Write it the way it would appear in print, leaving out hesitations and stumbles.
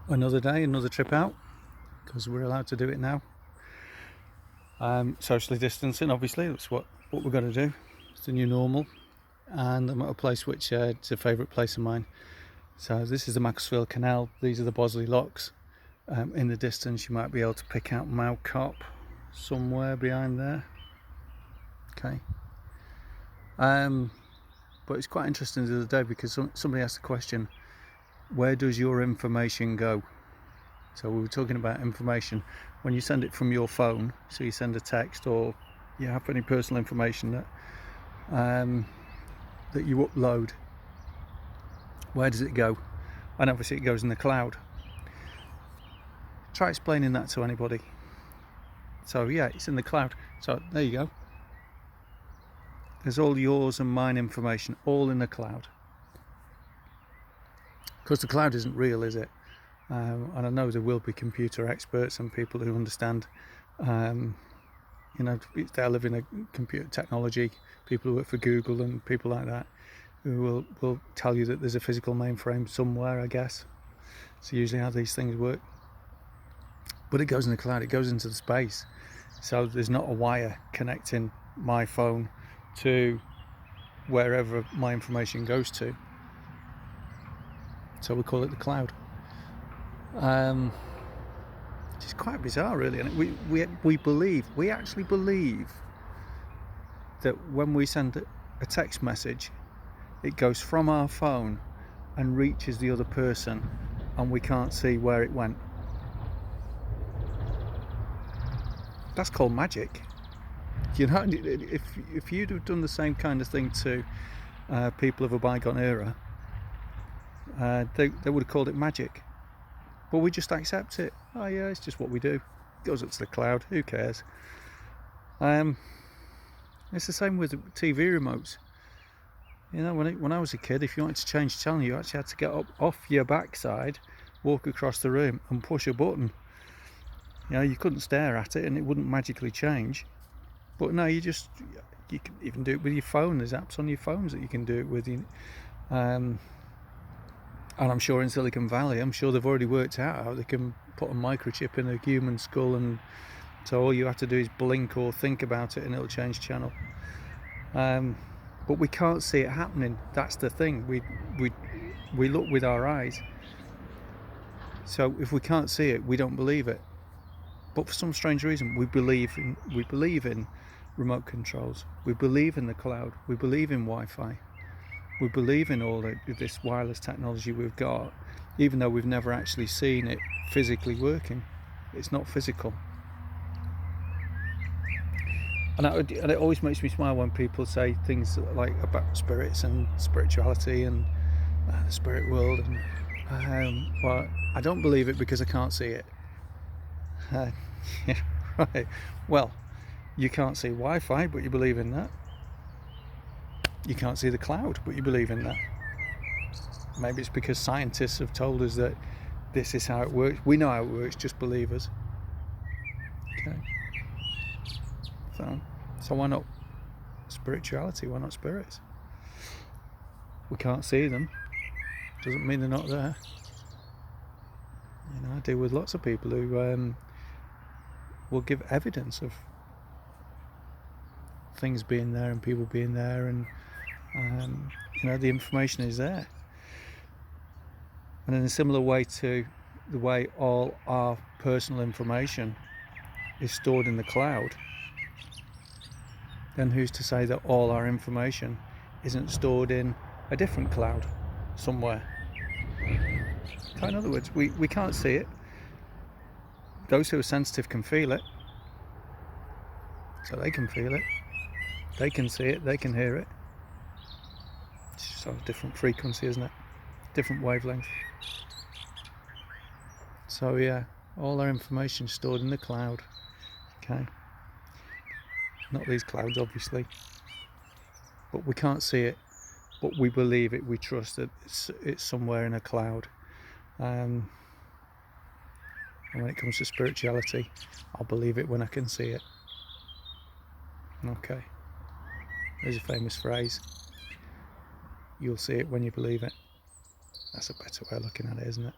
Another day, another trip out, because we're allowed to do it now. Socially distancing, obviously, that's what we've got to do. It's the new normal, and I'm at a place which it's a favourite place of mine. So this is the Macclesfield Canal. These are the Bosley Locks. In the distance, you might be able to pick out Mow Cop somewhere behind there. Okay. But it's quite interesting the other day because somebody asked the question, where does your information go? So we were talking about information when you send it from your phone. So you send a text or you have any personal information that that you upload. Where does it go? And obviously it goes in the cloud. Try explaining that to anybody. So yeah, it's in the cloud. So there you go. There's all yours and mine information all in the cloud. Because the cloud isn't real, is it? And I know there will be computer experts and people who understand, they're living in computer technology, people who work for Google and people like that, who will tell you that there's a physical mainframe somewhere, I guess. It's usually how these things work. But it goes in the cloud, it goes into the space. So there's not a wire connecting my phone to wherever my information goes to. So we call it the cloud. It's quite bizarre, really. And we actually believe that when we send a text message, it goes from our phone and reaches the other person, and we can't see where it went. That's called magic. You know, if you'd have done the same kind of thing to people of a bygone era, they would have called it magic. But we just accept it. Oh yeah, it's just what we do. It goes up to the cloud. Who cares? It's the same with TV remotes. You know, when I was a kid, if you wanted to change channel, you actually had to get up off your backside, walk across the room, and push a button. You know, you couldn't stare at it, and it wouldn't magically change. But no, you can even do it with your phone. There's apps on your phones that you can do it with. And I'm sure in Silicon Valley, I'm sure they've already worked out how they can put a microchip in a human skull, and so all you have to do is blink or think about it and it'll change channel. But we can't see it happening. That's the thing. We look with our eyes. So if we can't see it, we don't believe it. But for some strange reason, we believe in remote controls. We believe in the cloud. We believe in Wi-Fi. We believe in all this wireless technology we've got, even though we've never actually seen it physically working. It's not physical. And it always makes me smile when people say things like about spirits and spirituality and the spirit world. And well, I don't believe it because I can't see it. Yeah, right. Well, you can't see Wi-Fi, but you believe in that. You can't see the cloud, but you believe in that. Maybe it's because scientists have told us that this is how it works. We know how it works, just believe us. Okay. So why not spirituality? Why not spirits? We can't see them. Doesn't mean they're not there. You know, I deal with lots of people who will give evidence of things being there and people being there, and the information is there. And in a similar way to the way all our personal information is stored in the cloud, then who's to say that all our information isn't stored in a different cloud somewhere? So in other words, we can't see it. Those who are sensitive can feel it. So they can feel it. They can see it. They can hear it. It's just a different frequency, isn't it? Different wavelength. So yeah, all our information stored in the cloud. Okay. Not these clouds, obviously. But we can't see it. But we believe it. We trust that it's somewhere in a cloud. And when it comes to spirituality, I'll believe it when I can see it. Okay. There's a famous phrase. You'll see it when you believe it. That's a better way of looking at it, isn't it?